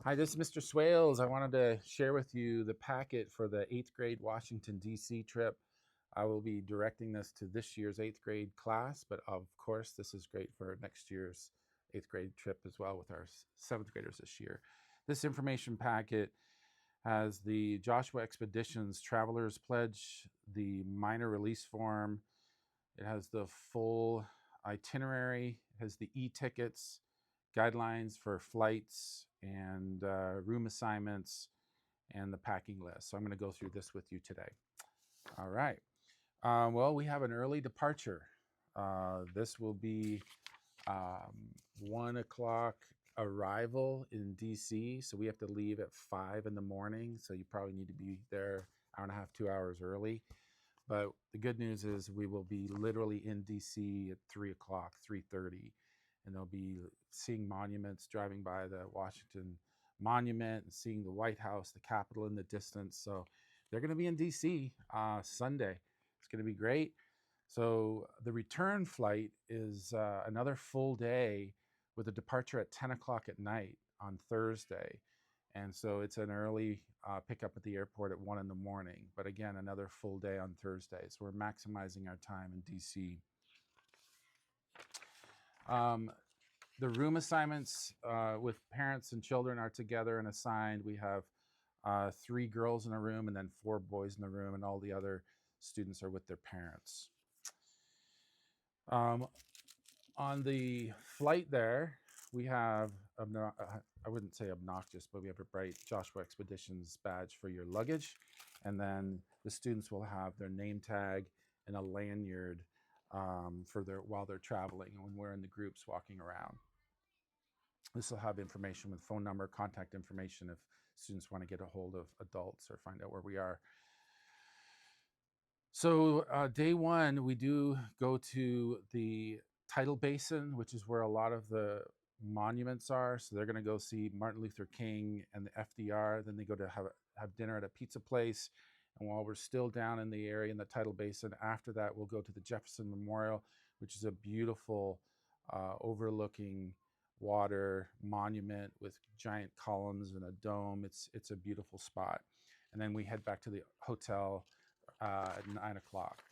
Hi, this is Mr. Swales. I wanted to share with you the packet for the 8th grade Washington, D.C. trip. I will be directing this to this year's 8th grade class, but of course, this is great for next year's 8th grade trip as well with our 7th graders this year. This information packet has the Joshua Expeditions Traveler's Pledge, the minor release form. It has the full itinerary, it has the e-tickets, guidelines for flights and room assignments, and the packing list. So I'm going to go through this with you today. All right. Well, we have an early departure. This will be 1 o'clock arrival in DC. So we have to leave at 5 in the morning. So you probably need to be there hour and a half, 2 hours early. But the good news is we will be literally in DC at 3 o'clock, 3:30, and they'll be seeing monuments, driving by the Washington Monument and seeing the White House, the Capitol in the distance. So they're going to be in DC Sunday. It's going to be great. So the return flight is another full day with a departure at 10 o'clock at night on Thursday. And so it's an early pickup at the airport at 1 in the morning. But again, another full day on Thursday. So we're maximizing our time in DC. The room assignments with parents and children are together and assigned. We have 3 girls in a room and then 4 boys in the room, and all the other students are with their parents. On the flight there, we have, I wouldn't say obnoxious, but we have a bright Joshua Expeditions badge for your luggage. And then the students will have their name tag and a lanyard while they're traveling when we're in the groups walking around. This will have information with phone number, contact information if students want to get a hold of adults or find out where we are. So day one, we do go to the Tidal Basin, which is where a lot of the monuments are. So they're going to go see Martin Luther King and the FDR. Then they go to have dinner at a pizza place. And while we're still down in the area in the Tidal Basin, after that, we'll go to the Jefferson Memorial, which is a beautiful overlooking water monument with giant columns and a dome. It's a beautiful spot. And then we head back to the hotel at 9 o'clock.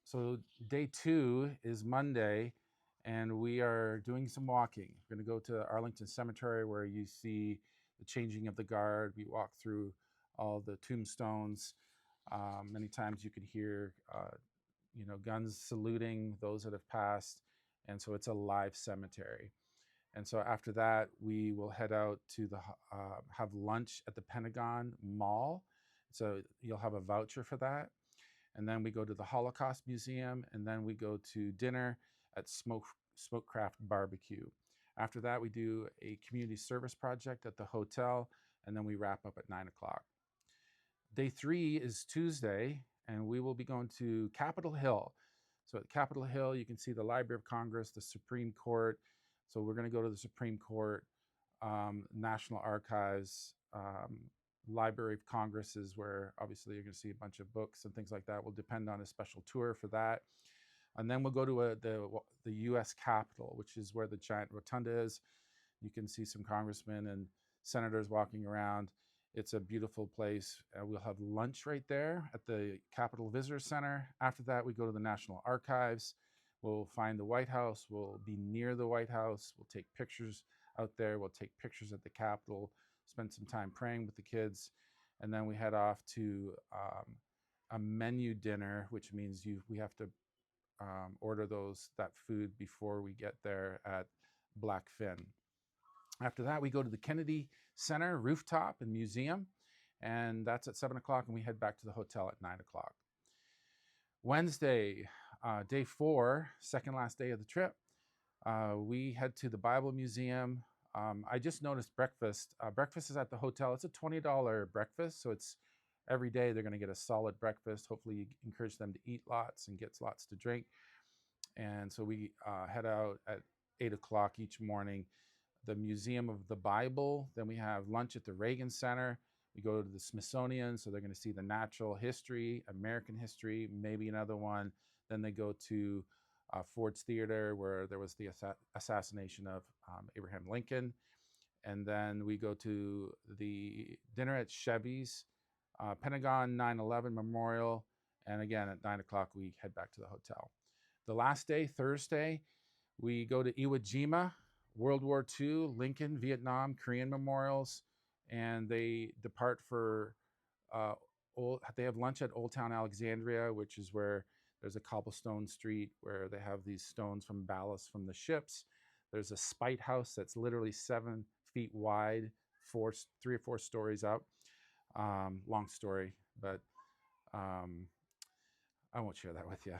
So day 2 is Monday, and we are doing some walking. We're going to go to Arlington Cemetery, where you see the changing of the guard. We walk through all the tombstones. Many times you can hear guns saluting those that have passed, and so it's a live cemetery. And so after that, we will head out to have lunch at the Pentagon Mall. So you'll have a voucher for that. And then we go to the Holocaust Museum, and then we go to dinner at Smokecraft Barbecue. After that, we do a community service project at the hotel, and then we wrap up at 9 o'clock. Day 3 is Tuesday, and we will be going to Capitol Hill. So at Capitol Hill, you can see the Library of Congress, the Supreme Court. So we're going to go to the Supreme Court, National Archives, Library of Congress is where obviously you're going to see a bunch of books and things like that. Will depend on a special tour for that. And then we'll go to the U.S. Capitol, which is where the giant rotunda is. You can see some congressmen and senators walking around. It's a beautiful place. We'll have lunch right there at the Capitol Visitor Center. After that, we go to the National Archives. We'll find the White House. We'll be near the White House. We'll take pictures out there. We'll take pictures at the Capitol, spend some time praying with the kids. And then we head off to a menu dinner, which means we have to order that food before we get there at Blackfin. After that, we go to the Kennedy Center rooftop and museum, and that's at 7 o'clock, and we head back to the hotel at 9 o'clock. Wednesday, day 4, second last day of the trip, we head to the Bible Museum. I just noticed breakfast. Breakfast is at the hotel. It's a $20 breakfast, so it's every day they're going to get a solid breakfast. Hopefully you encourage them to eat lots and get lots to drink. And so we head out at 8 o'clock each morning. The Museum of the Bible. Then we have lunch at the Reagan Center. We go to the Smithsonian, so they're going to see the natural history, American history, maybe another one. Then they go to Ford's Theater, where there was the assassination of Abraham Lincoln. and then we go to the dinner at Chevy's, Pentagon 9/11 Memorial, and again at 9 o'clock we head back to the hotel. The last day, Thursday, we go to Iwo Jima, World War II, Lincoln, Vietnam, Korean memorials, and they depart for uh, they have lunch at Old Town Alexandria, which is where there's a cobblestone street where they have these stones from ballast from the ships. There's a spite house that's literally 7 feet wide, 3 or 4 stories up. Long story, but um, I won't share that with you.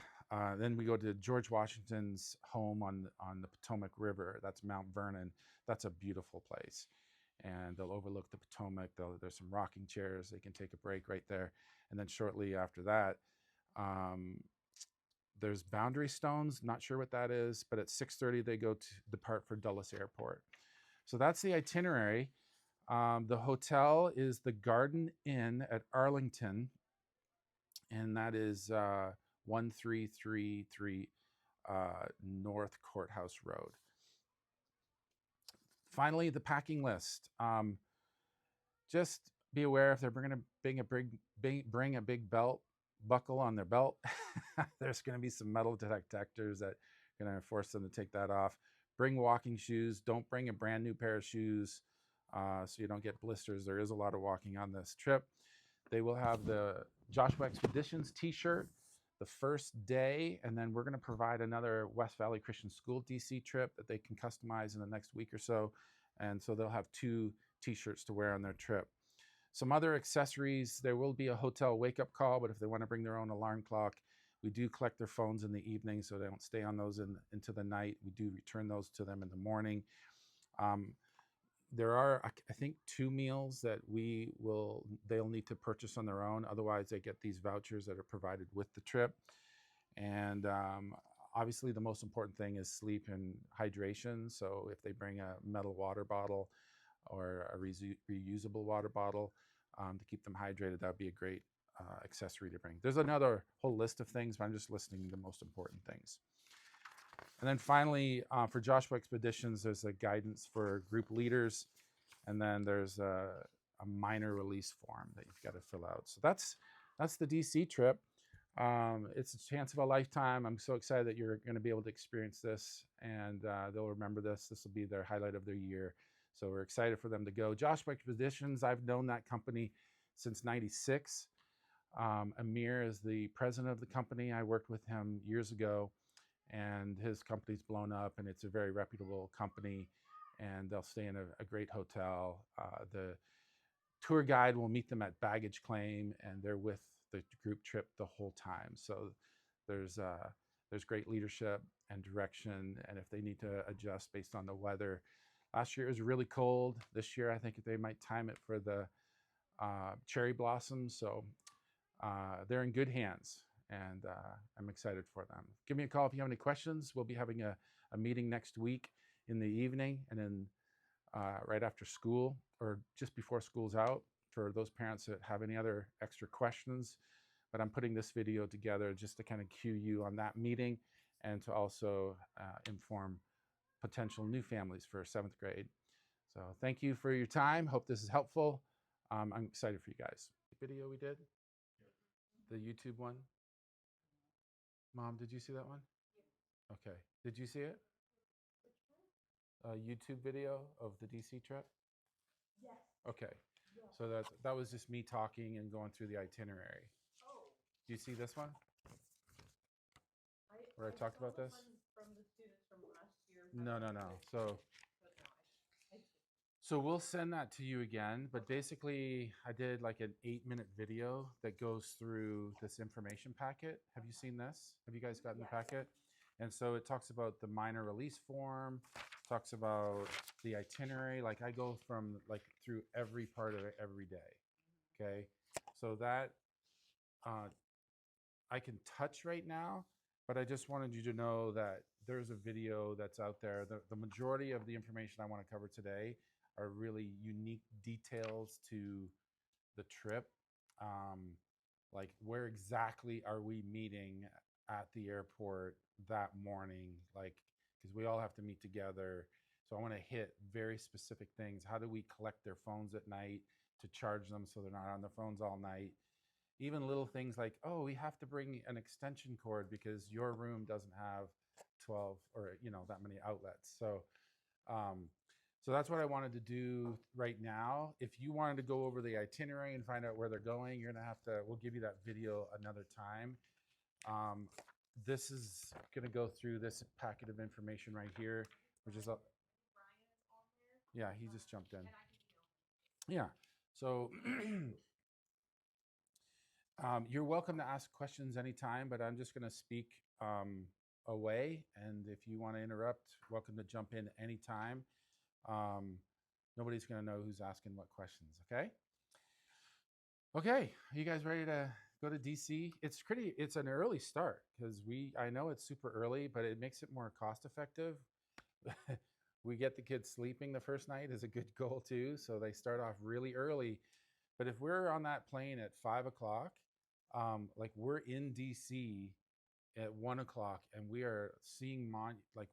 Then we go to George Washington's home on the Potomac River. That's Mount Vernon. That's a beautiful place, and they'll overlook the Potomac. There's some rocking chairs. They can take a break right there, and then shortly after that, um, there's Boundary Stones. Not sure what that is, but at 6:30 they go to depart for Dulles Airport. So that's the itinerary. The hotel is the Garden Inn at Arlington, and that is 1333 North Courthouse Road. Finally, the packing list. Just be aware if they're bring a big belt buckle on their belt, there's going to be some metal detectors that are going to force them to take that off. Bring walking shoes. Don't bring a brand new pair of shoes so you don't get blisters. There is a lot of walking on this trip. They will have the Joshua Expeditions t-shirt the first day, and then we're going to provide another West Valley Christian School DC trip that they can customize in the next week or so. And so they'll have 2 t-shirts to wear on their trip. Some other accessories, there will be a hotel wake-up call, but if they want to bring their own alarm clock, we do collect their phones in the evening so they don't stay on those into the night. We do return those to them in the morning. There are, I think, 2 meals that they'll need to purchase on their own. Otherwise, they get these vouchers that are provided with the trip. And obviously, the most important thing is sleep and hydration. So if they bring a metal water bottle or a reusable water bottle to keep them hydrated, that would be a great accessory to bring. There's another whole list of things, but I'm just listing the most important things. And then finally, for Joshua Expeditions, there's a guidance for group leaders, and then there's a minor release form that you've got to fill out. So that's the DC trip. It's a chance of a lifetime. I'm so excited that you're going to be able to experience this, and they'll remember this. This will be their highlight of their year. So we're excited for them to go. Joshua Expeditions, I've known that company since '96. Amir is the president of the company. I worked with him years ago, and his company's blown up, and it's a very reputable company, and they'll stay in a great hotel. The tour guide will meet them at baggage claim, and they're with the group trip the whole time. So there's great leadership and direction, and if they need to adjust based on the weather. Last year it was really cold. This year I think they might time it for the cherry blossoms. So they're in good hands, and I'm excited for them. Give me a call if you have any questions. We'll be having a meeting next week in the evening, and then right after school or just before school's out for those parents that have any other extra questions. But I'm putting this video together just to kind of cue you on that meeting and to also inform potential new families for 7th grade. So thank you for your time. Hope this is helpful. I'm excited for you guys. Video we did? The YouTube one? Mom, did you see that one? Okay. Did you see it? A YouTube video of the DC trip? Yes. Okay. So that was just me talking and going through the itinerary. Oh. Do you see this one? Where I talked about this? From the students from last year. No. So we'll send that to you again, but basically I did like an 8-minute video that goes through this information packet. Have you seen this? Have you guys gotten the packet? And so it talks about the minor release form, talks about the itinerary. Like I go from like through every part of it every day. Okay. So that I can touch right now, but I just wanted you to know that there's a video that's out there. The majority of the information I want to cover today are really unique details to the trip. Like where exactly are we meeting at the airport that morning? Like, because we all have to meet together. So I want to hit very specific things. How do we collect their phones at night to charge them so they're not on their phones all night? Even little things like, oh, we have to bring an extension cord because your room doesn't have 12 or that many outlets. Um, so that's what I wanted to do right now. If you wanted to go over the itinerary and find out where they're going, you're gonna have to. We'll give you that video another time. This is gonna go through this packet of information right here, which is a, yeah, he just jumped in. Yeah. So you're welcome to ask questions anytime, but I'm just going to speak away. And if you want to interrupt, welcome to jump in anytime. Nobody's going to know who's asking what questions. Okay. Okay. Are you guys ready to go to DC? It's an early start because I know it's super early, but it makes it more cost effective. We get the kids sleeping the first night is a good goal too. So they start off really early. But if we're on that plane at 5 o'clock, like we're in DC at 1 o'clock, and we are seeing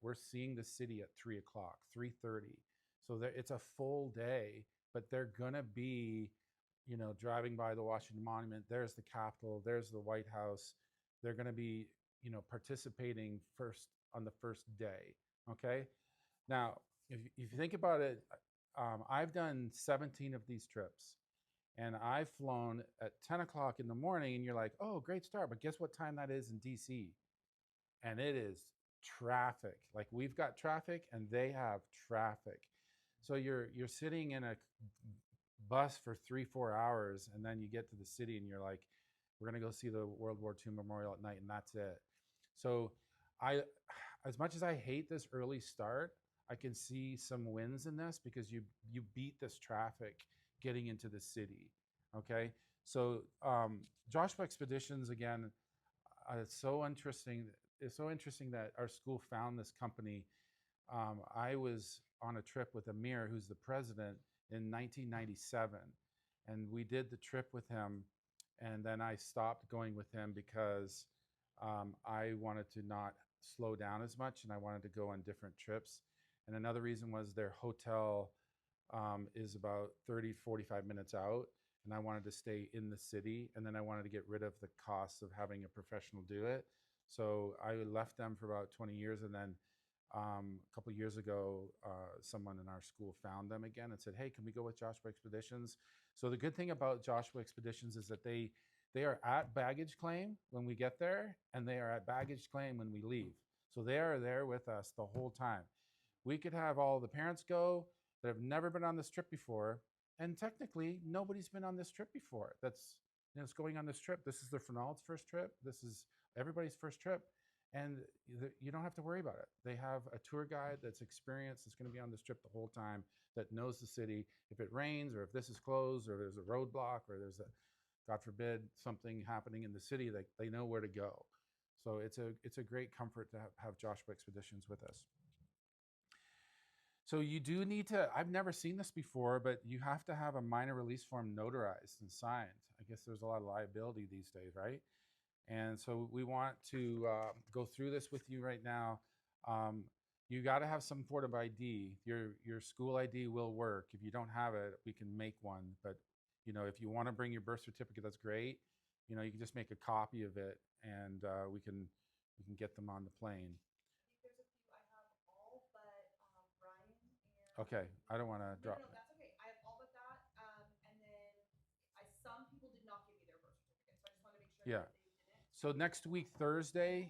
we're seeing the city at 3 o'clock, 3:30. So it's a full day, but they're gonna be, driving by the Washington Monument. There's the Capitol. There's the White House. They're gonna be, participating first on the first day. Okay. Now, if you think about it, I've done 17 of these trips. And I've flown at 10 o'clock in the morning, and you're like, oh, great start. But guess what time that is in DC? And it is traffic. Like we've got traffic and they have traffic. So you're sitting in a bus for 3-4 hours, and then you get to the city and you're like, we're gonna go see the World War II memorial at night, and that's it. So I as much as I hate this early start, I can see some wins in this because you beat this traffic getting into the city. Okay. So Joshua Expeditions, again, it's so interesting. It's so interesting that our school found this company. I was on a trip with Amir, who's the president, in 1997, and we did the trip with him. And then I stopped going with him because I wanted to not slow down as much, and I wanted to go on different trips. And another reason was their hotel is about 30-45 minutes out, and I wanted to stay in the city, and then I wanted to get rid of the cost of having a professional do it. So I left them for about 20 years, and then a couple of years ago, someone in our school found them again and said, hey, can we go with Joshua Expeditions? So the good thing about Joshua Expeditions is that they are at baggage claim when we get there, and they are at baggage claim when we leave. So they are there with us the whole time. We could have all the parents go that have never been on this trip before, and technically nobody's been on this trip before. That's going on this trip. This is their Fernald's first trip. This is everybody's first trip, and you don't have to worry about it. They have a tour guide that's experienced, that's going to be on this trip the whole time, that knows the city. If it rains, or if this is closed, or there's a roadblock, or there's God forbid, something happening in the city, they know where to go. So it's a great comfort to have Joshua Expeditions with us. So you do need to, I've never seen this before, but you have to have a minor release form notarized and signed. I guess there's a lot of liability these days, right? And so we want to go through this with you right now. You got to have some sort of ID. Your school ID will work. If you don't have it, we can make one. But if you want to bring your birth certificate, that's great. You can just make a copy of it, and we can get them on the plane. Okay, I don't want to drop. No, that's okay. I have all but that. And then some people did not give me their birth certificate, so I just want to make sure Yeah. that they didn't. So next week, Thursday.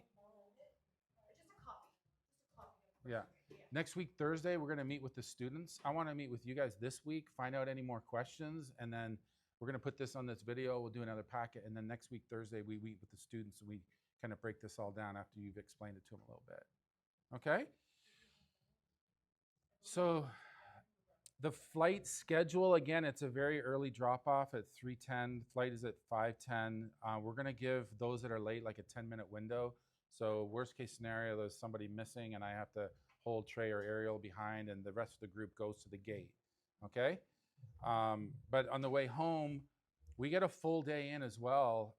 Just a copy. Just a copy of the Yeah. certificate. Next week, Thursday, we're going to meet with the students. I want to meet with you guys this week, find out any more questions, and then we're going to put this on this video. We'll do another packet, and then next week, Thursday, we meet with the students, and we kind of break this all down after you've explained it to them a little bit. Okay? So the flight schedule, again, it's a very early drop-off at 3:10. Flight is at 5:10. We're going to give those that are late like a 10-minute window. So worst case scenario, there's somebody missing, and I have to hold Trey or Ariel behind, and the rest of the group goes to the gate. Okay? But on the way home, we get a full day in as well.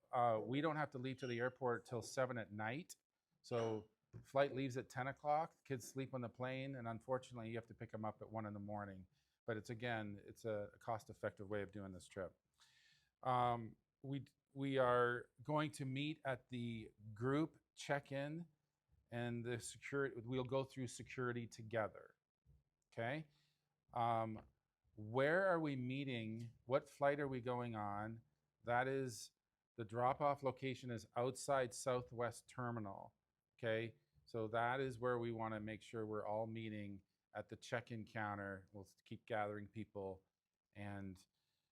We don't have to leave to the airport till 7 at night. So Flight leaves at 10 o'clock. Kids sleep on the plane, and unfortunately, you have to pick them up at 1 in the morning. But it's a cost-effective way of doing this trip. Um, we we are going to meet at the group check-in, and the security. We'll go through security together. Okay. Um, where are we meeting? What flight are we going on? That is the drop-off location is outside Southwest Terminal. Okay. So that is where we want to make sure we're all meeting at the check-in counter. We'll keep gathering people. And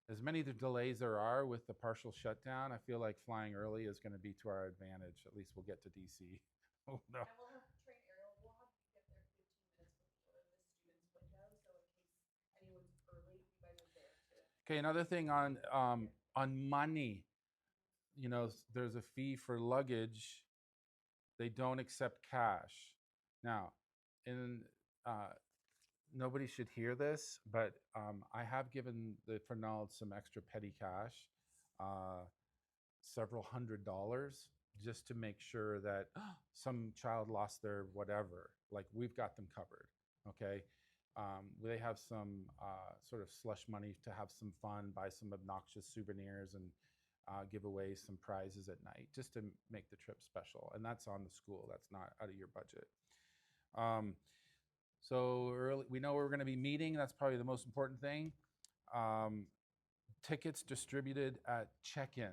as many of the delays there are with the partial shutdown, I feel like flying early is going to be to our advantage. At least we'll get to DC. Oh, no. And we'll have train aerial. We'll have you get there 15 minutes before the student's window, so in case anyone's early, you guys are there too. Okay, another thing on money, there's a fee for luggage. They don't accept cash. Now, in nobody should hear this, but I have given the Fernald some extra petty cash, uh, several $100s, just to make sure that some child lost their whatever. Like we've got them covered. Okay. They have some sort of slush money to have some fun, buy some obnoxious souvenirs, and give away some prizes at night just to make the trip special. And that's on the school. That's not out of your budget. Um, so early, we know where we're going to be meeting. That's probably the most important thing. Um, Tickets distributed at check-in.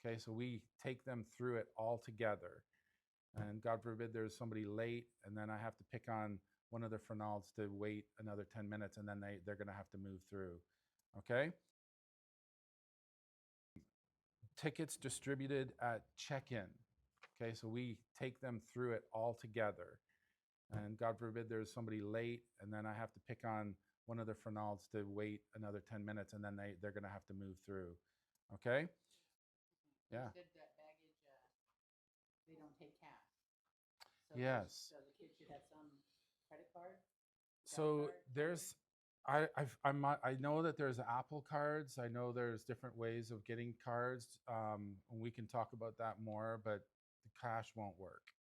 Okay, so we take them through it all together. And God forbid there's somebody late, and then I have to pick on one of the Fernalds to wait another 10 minutes, and then they're going to have to move through. Okay? Tickets distributed at check-in. Okay, so we take them through it all together. And God forbid there's somebody late, and then I have to pick on one of the Fernalds to wait another 10 minutes, and then they're going to have to move through. Okay? Yeah. You said that baggage, they don't take cash. Yes. So the kids should have some credit card? So there's, I know that there's Apple cards. I know there's different ways of getting cards. We can talk about that more, but the cash won't work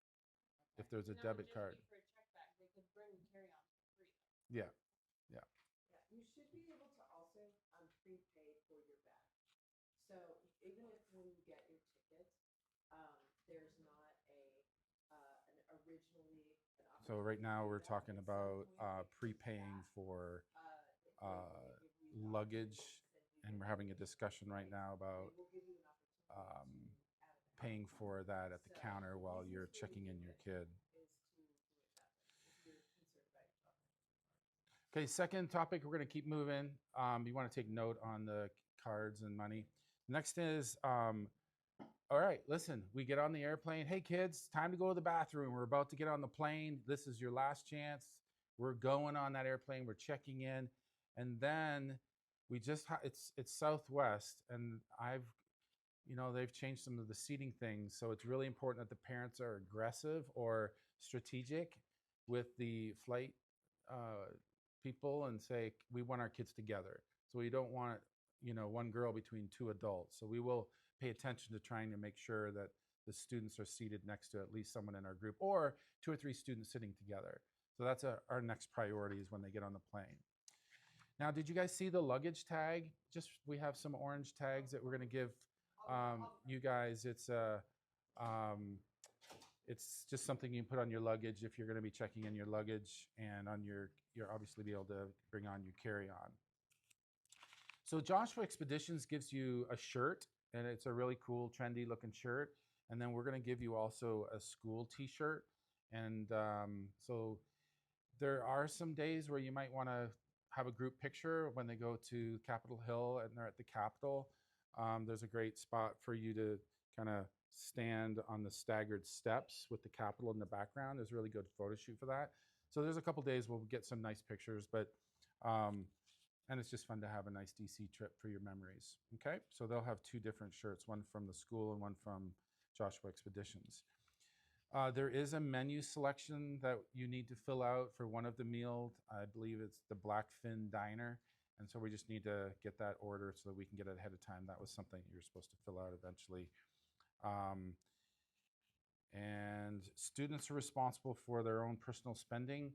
if there's a debit card. For a check bag, they could bring carry-on for free. Yeah. Yeah, you should be able to also prepay for your bag. So even if when you get your tickets, there's not an originally an option. So right now we're talking about prepaying for luggage, and we're having a discussion right now about paying for that at the counter while you're checking in your kid. Okay, second topic, we're going to keep moving. You want to take note on the cards and money. Next is, all right, listen, we get on the airplane. Hey, kids, time to go to the bathroom. We're about to get on the plane. This is your last chance. We're going on that airplane. We're checking in. And then we just, it's Southwest, and they've changed some of the seating things. So it's really important that the parents are aggressive or strategic with the flight people and say, we want our kids together. So we don't want, one girl between two adults. So we will pay attention to trying to make sure that the students are seated next to at least someone in our group, or 2 or 3 students sitting together. So that's our next priority is when they get on the plane. Now, did you guys see the luggage tag? We have some orange tags that we're going to give you guys. It's just something you can put on your luggage if you're going to be checking in your luggage, and on you'll obviously be able to bring on your carry-on. So Joshua Expeditions gives you a shirt, and it's a really cool, trendy looking shirt. And then we're going to give you also a school t-shirt. And so there are some days where you might want to have a group picture when they go to Capitol Hill and they're at the Capitol. There's a great spot for you to kind of stand on the staggered steps with the Capitol in the background. There's a really good photo shoot for that. So there's a couple days we'll get some nice pictures, but and it's just fun to have a nice DC trip for your memories. Okay, so they'll have 2 different shirts, one from the school and one from Joshua Expeditions. There is a menu selection that you need to fill out for one of the meals. I believe it's the Blackfin Diner. And so we just need to get that order so that we can get it ahead of time. That was something you're supposed to fill out eventually. and students are responsible for their own personal spending.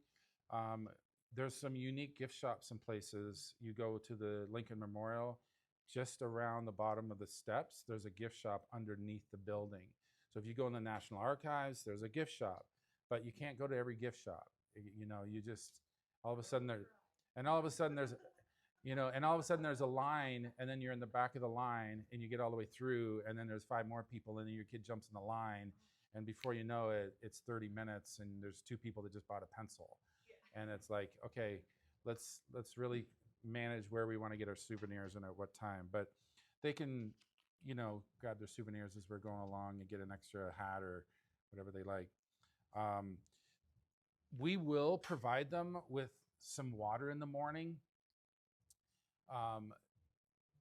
Um, there's some unique gift shops and places. You go to the Lincoln Memorial, just around the bottom of the steps, there's a gift shop underneath the building. So if you go in the National Archives, there's a gift shop, but you can't go to every gift shop. You know, you just all of a sudden there, and all of a sudden there's, you know, and all of a sudden there's a line, and then you're in the back of the line, and you get all the way through, and then there's 5 more people, and then your kid jumps in the line, and before you know it, it's 30 minutes, and there's 2 people that just bought a pencil, and it's like, okay, let's really manage where we want to get our souvenirs and at what time. But they can, you know, grab their souvenirs as we're going along and get an extra hat or whatever they like. Um, we will provide them with some water in the morning. Um,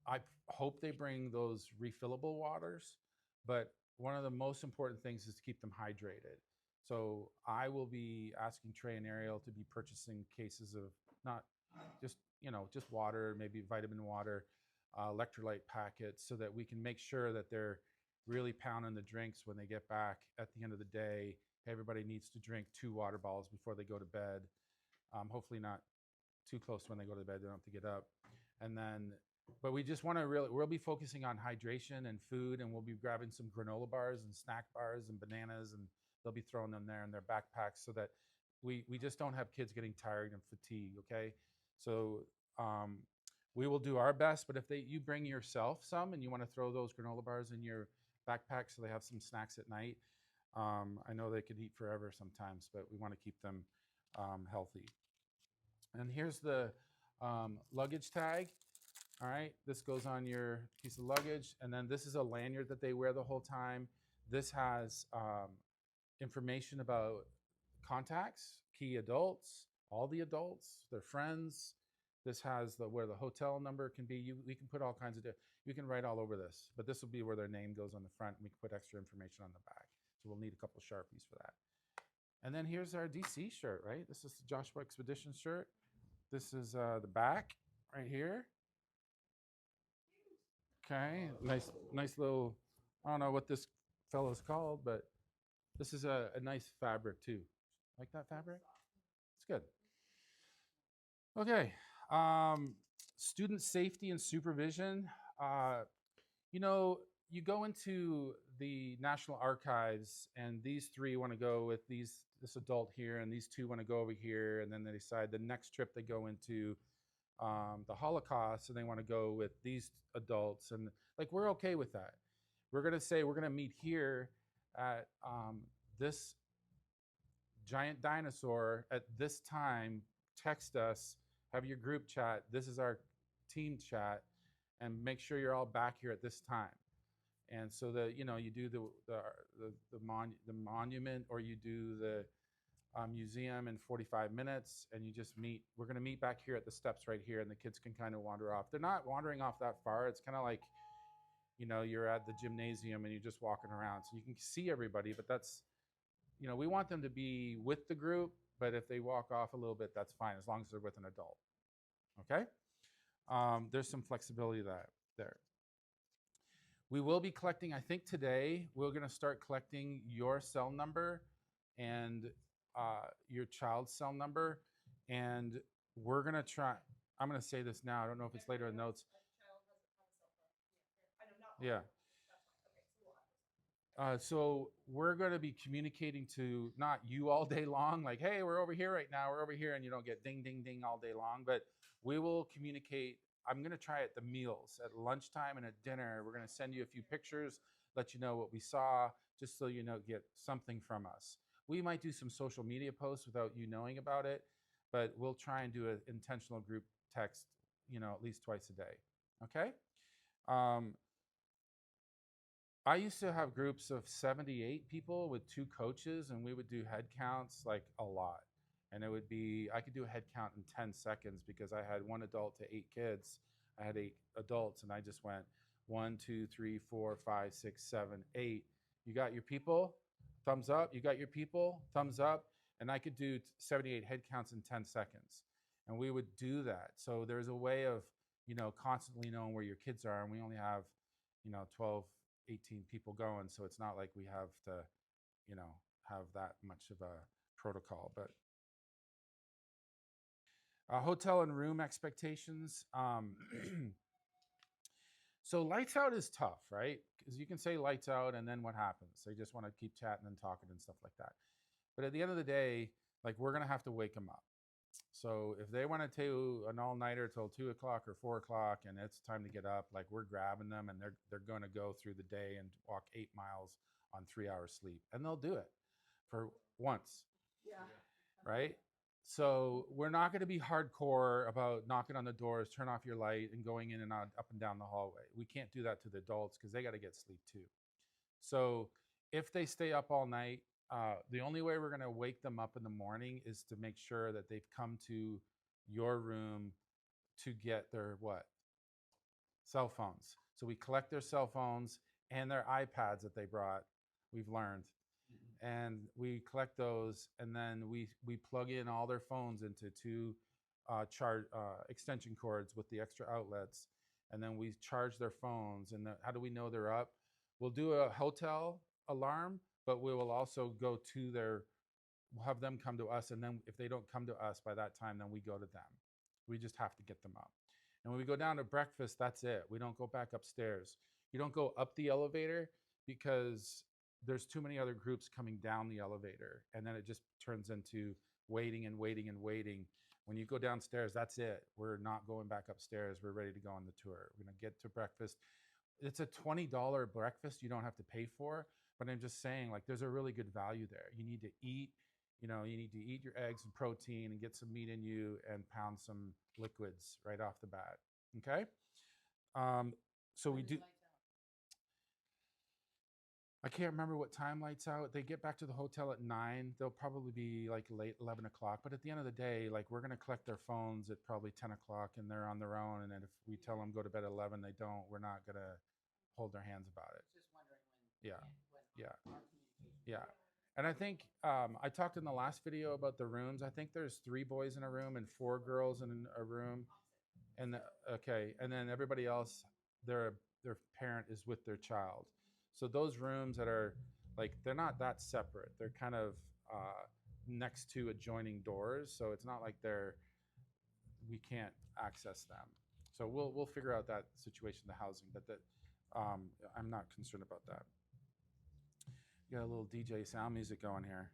I hope they bring those refillable waters, but one of the most important things is to keep them hydrated. So I will be asking Trey and Ariel to be purchasing cases of not just, you know, just water, maybe vitamin water, electrolyte packets, so that we can make sure that they're really pounding the drinks when they get back at the end of the day. Everybody needs to drink 2 water bottles before they go to bed. Hopefully not too close when they go to bed, they don't have to get up. And then, but we just want to really, we'll be focusing on hydration and food, and we'll be grabbing some granola bars and snack bars and bananas, and they'll be throwing them there in their backpacks so that we just don't have kids getting tired and fatigued, okay? So we will do our best, but if you bring yourself some and you want to throw those granola bars in your backpack so they have some snacks at night, I know they could eat forever sometimes, but we want to keep them healthy. And here's the luggage tag. All right, this goes on your piece of luggage. And then this is a lanyard that they wear the whole time. This has information about contacts, key adults, all the adults, their friends. This has where the hotel number can be. We can put all kinds of, you can write all over this, but this will be where their name goes on the front, and we can put extra information on the back. So we'll need a couple Sharpies for that. And then here's our DC shirt, right? This is the Joshua Expedition shirt. This is the back right here. Okay, nice little, I don't know what this fellow's called, but this is a nice fabric too. Like that fabric? It's good. Okay, student safety and supervision. You know, you go into the National Archives, and these 3 want to go with this adult here, and these 2 want to go over here, and then they decide the next trip they go into the Holocaust, and they want to go with these adults, and like we're okay with that. We're gonna say we're gonna meet here at this giant dinosaur at this time. Text us, have your group chat. This is our team chat, and make sure you're all back here at this time. And so that, you know, you do the monument, or you do the museum in 45 minutes, and you just meet. We're going to meet back here at the steps right here, and the kids can kind of wander off. They're not wandering off that far. It's kind of like, you know, you're at the gymnasium and you're just walking around, so you can see everybody, but that's, you know, we want them to be with the group, but if they walk off a little bit, that's fine, as long as they're with an adult. Okay? There's some flexibility there. We will be collecting, I think today, we're going to start collecting your cell number and your child's cell number. And we're going to try, I'm going to say this now. I don't know if it's later in the notes. Yeah. So we're going to be communicating to not you all day long, like, hey, we're over here right now, we're over here, and you don't get ding, ding, ding all day long, but we will communicate. I'm going to try at the meals, at lunchtime and at dinner. We're going to send you a few pictures, let you know what we saw, just so you know, get something from us. We might do some social media posts without you knowing about it, but we'll try and do an intentional group text, you know, at least twice a day. Okay? I used to have groups of 78 people with 2 coaches, and we would do head counts like a lot. And it would be, I could do a head count in 10 seconds because I had 1 adult to 8 kids. I had 8 adults, and I just went 1, 2, 3, 4, 5, 6, 7, 8. You got your people? Thumbs up. You got your people? Thumbs up. And I could do 78 head counts in 10 seconds. And we would do that. So there's a way of, you know, constantly knowing where your kids are. And we only have, you know, 12, 18 people going, so it's not like we have to, have that much of a protocol. But hotel and room expectations. So lights out is tough, right? Because you can say lights out, and then what happens? They just want to keep chatting and talking and stuff like that. But at the end of the day, like, we're gonna have to wake them up. So if they want to do an all-nighter till 2 o'clock or 4 o'clock, and it's time to get up, like, we're grabbing them, and they're going to go through the day and walk 8 miles on 3 hours sleep, and they'll do it for once, Yeah. right? So we're not going to be hardcore about knocking on the doors, turn off your light, and going in and out, up and down the hallway. We can't do that to the adults because they got to get sleep too. So if they stay up all night, the only way we're going to wake them up in the morning is to make sure that they've come to your room to get their what? Cell phones. So we collect their cell phones and their iPads that they brought, we've learned. And we collect those, and then we plug in all their phones into two extension cords with the extra outlets, and then we charge their phones. And how do we know they're up? We'll do a hotel alarm, but we will also go to we'll have them come to us, and then if they don't come to us by that time, then we go to them. We just have to get them up. And when we go down to breakfast, that's it. We don't go back upstairs. You don't go up the elevator because there's too many other groups coming down the elevator, and then it just turns into waiting and waiting and waiting. When you go downstairs, that's it. We're not going back upstairs. We're ready to go on the tour. We're going to get to breakfast. It's a $20 breakfast you don't have to pay for, but I'm just saying, like, there's a really good value there. You need to eat, you need to eat your eggs and protein and get some meat in you and pound some liquids right off the bat. Okay? So we do. I can't remember what time lights out. They get back to the hotel at 9. They'll probably be like late 11 o'clock. But at the end of the day, like, we're going to collect their phones at probably 10 o'clock, and they're on their own. And then if we tell them go to bed at 11, they don't. We're not going to hold their hands about it. Just wondering when. Yeah. When Yeah. our communication. Yeah. And I think I talked in the last video about the rooms. I think there's 3 boys in a room and 4 girls in a room. And okay, and then everybody else, their parent is with their child. So those rooms that are like, they're not that separate. They're kind of next to adjoining doors. So it's not like we can't access them. So we'll figure out that situation, the housing, but I'm not concerned about that. Got a little DJ sound music going here.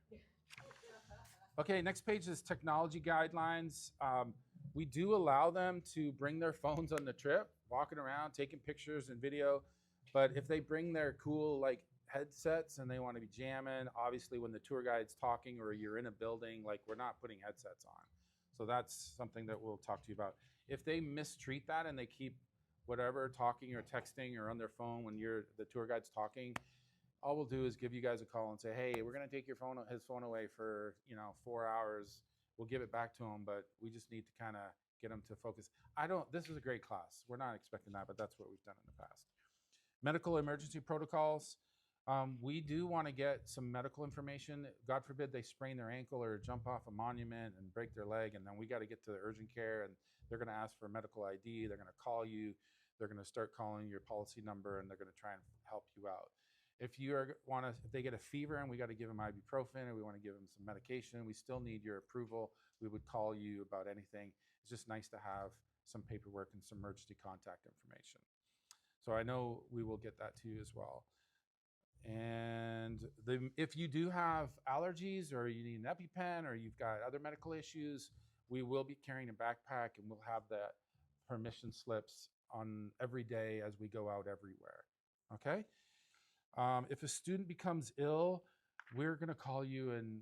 Okay, next page is technology guidelines. We do allow them to bring their phones on the trip, walking around, taking pictures and video. But if they bring their cool, like, headsets and they want to be jamming, obviously when the tour guide's talking or you're in a building, like, we're not putting headsets on. So that's something that we'll talk to you about. If they mistreat that and they keep whatever talking or texting or on their phone when the tour guide's talking, all we'll do is give you guys a call and say, hey, we're going to take his phone away for 4 hours. We'll give it back to him, but we just need to kind of get him to focus. This is a great class. We're not expecting that, but that's what we've done in the past. Medical emergency protocols. We do want to get some medical information. God forbid they sprain their ankle or jump off a monument and break their leg, and then we got to get to the urgent care, and they're going to ask for a medical ID. They're going to call you. They're going to start calling your policy number, and they're going to try and help you out. If they get a fever and we got to give them ibuprofen, or we want to give them some medication, we still need your approval. We would call you about anything. It's just nice to have some paperwork and some emergency contact information. So I know we will get that to you as well. And if you do have allergies, or you need an EpiPen, or you've got other medical issues, we will be carrying a backpack, and we'll have the permission slips on every day as we go out everywhere. Okay? If a student becomes ill, we're going to call you, and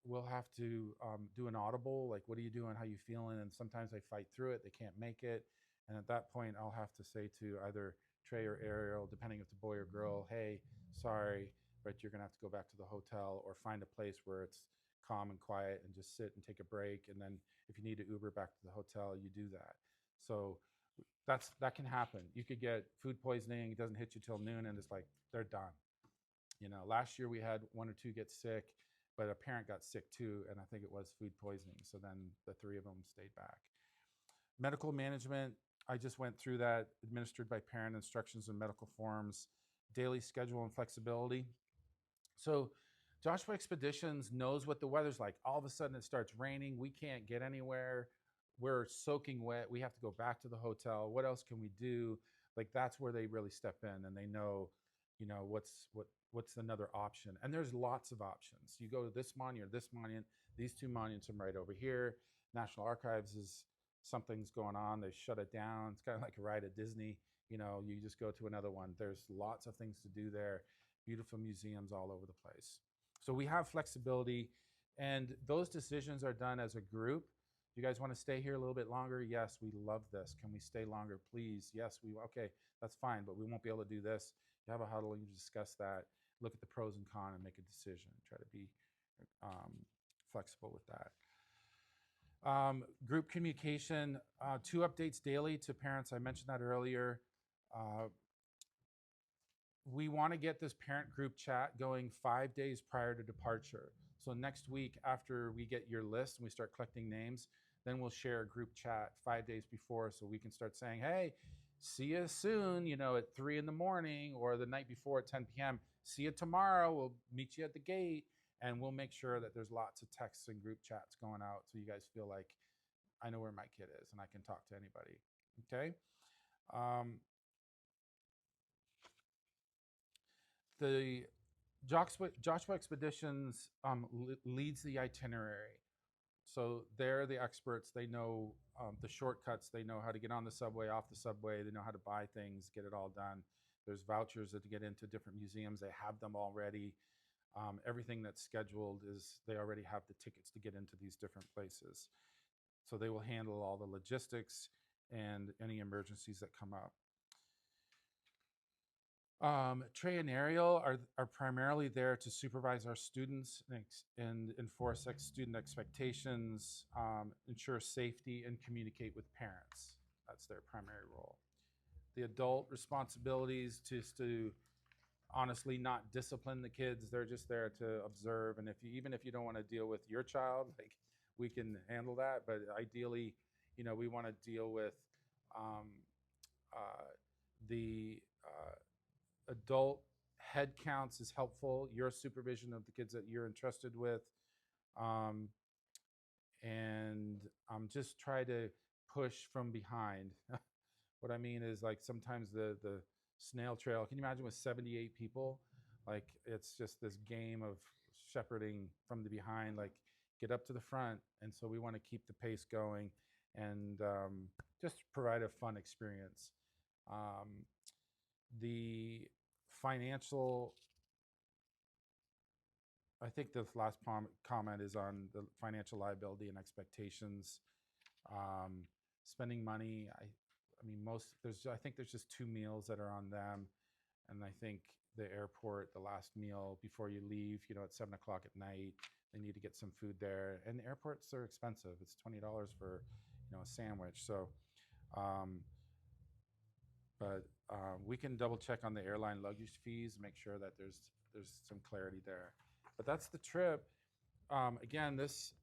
we'll have to do an audible, like, what are you doing, how you feeling? And sometimes they fight through it, they can't make it. And at that point, I'll have to say to either Trey or Ariel, depending if it's a boy or girl, hey, sorry, but you're going to have to go back to the hotel, or find a place where it's calm and quiet and just sit and take a break. And then if you need to Uber back to the hotel, you do that. So that can happen. You could get food poisoning. It doesn't hit you till noon, and it's like, they're done. Last year we had 1 or 2 get sick, but a parent got sick too, and I think it was food poisoning. So then the 3 of them stayed back. Medical management, I just went through that. Administered by parent, instructions and medical forms, daily schedule and flexibility. So Joshua Expeditions knows what the weather's like. All of a sudden it starts raining. We can't get anywhere. We're soaking wet. We have to go back to the hotel. What else can we do? Like that's where they really step in and they know, what's another option. And there's lots of options. You go to this monument, this monument, these two monuments are right over here. National Archives is something's going on. They shut it down. It's kind of like a ride at Disney. You just go to another one. There's lots of things to do there. Beautiful museums all over the place. So we have flexibility, and those decisions are done as a group. You guys want to stay here a little bit longer? Yes, we love this. Can we stay longer, please? Yes, okay, that's fine, but we won't be able to do this. You have a huddle and you discuss that, look at the pros and cons and make a decision. Try to be flexible with that. Group communication, 2 updates daily to parents. I mentioned that earlier. We want to get this parent group chat going 5 days prior to departure. So next week, after we get your list and we start collecting names, then we'll share a group chat 5 days before so we can start saying, hey, see you soon, at 3 in the morning or the night before at 10 p.m. See you tomorrow. We'll meet you at the gate. And we'll make sure that there's lots of texts and group chats going out so you guys feel like I know where my kid is and I can talk to anybody. Okay? The Joshua Expeditions leads the itinerary. So they're the experts. They know the shortcuts. They know how to get on the subway, off the subway. They know how to buy things, get it all done. There's vouchers to get into different museums. They have them already. Everything that's scheduled is they already have the tickets to get into these different places. So they will handle all the logistics and any emergencies that come up. Trey and Ariel are primarily there to supervise our students and enforce student expectations, ensure safety, and communicate with parents. That's their primary role. The adult responsibilities just to honestly not discipline the kids. They're just there to observe. And even if you don't want to deal with your child, like we can handle that. But ideally, we want to deal with the adult head counts is helpful. Your supervision of the kids that you're entrusted with. And just try to push from behind. What I mean is like sometimes the snail trail, can you imagine with 78 people? Like it's just this game of shepherding from the behind, like get up to the front. And so we want to keep the pace going and just provide a fun experience. The financial, I think the last comment is on the financial liability and expectations. Spending money, I think there's just 2 meals that are on them. And I think the airport, the last meal before you leave, at 7 o'clock at night, they need to get some food there. And the airports are expensive. It's $20 for, a sandwich. So, but we can double check on the airline luggage fees, make sure that there's some clarity there. But that's the trip. Again, this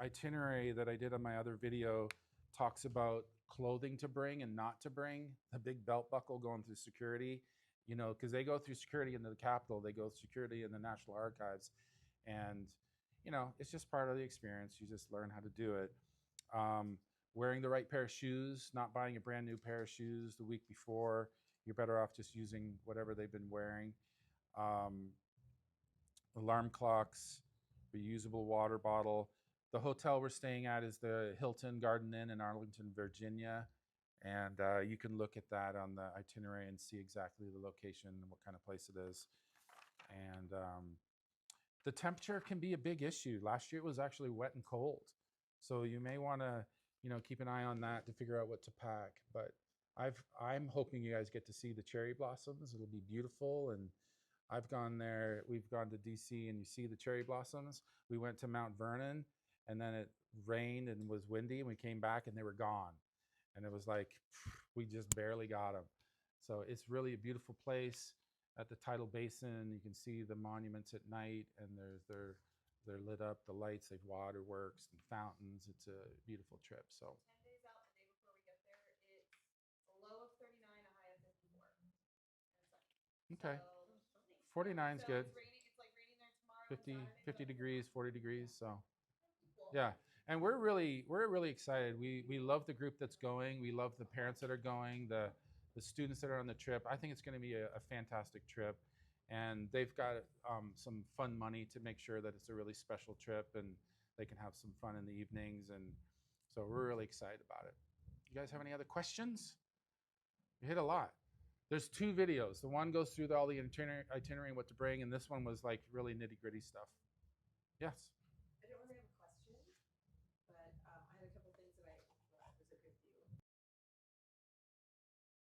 itinerary that I did on my other video talks about clothing to bring and not to bring. The big belt buckle going through security, because they go through security into the Capitol, they go through security in the National Archives, and it's just part of the experience. You just learn how to do it. Wearing the right pair of shoes, not buying a brand new pair of shoes the week before. You're better off just using whatever they've been wearing. Alarm clocks, reusable water bottle. The hotel we're staying at is the Hilton Garden Inn in Arlington, Virginia. And you can look at that on the itinerary and see exactly the location and what kind of place it is. And the temperature can be a big issue. Last year it was actually wet and cold. So you may want to, keep an eye on that to figure out what to pack. But I'm hoping you guys get to see the cherry blossoms. It'll be beautiful. And I've gone there. We've gone to D.C. and you see the cherry blossoms. We went to Mount Vernon and then it rained and was windy and we came back and they were gone. And it was like, we just barely got them. So it's really a beautiful place at the Tidal Basin. You can see the monuments at night and they're lit up, the lights, they've waterworks and fountains. It's a beautiful trip. So 10 days out, the day before we get there, it's a low of 39, a high of 54. And sunny. okay. So, 49's so good. it's raining. It's like 50 degrees, 40 degrees. So yeah, and we're really excited. We love the group that's going. We love the parents that are going, the students that are on the trip. I think it's going to be a fantastic trip, and they've got some fun money to make sure that it's a really special trip and they can have some fun in the evenings. And so we're really excited about it. You guys have any other questions? You hit a lot. There's 2 videos. The one goes through all the itinerary and what to bring, and this one was like really nitty gritty stuff. Yes.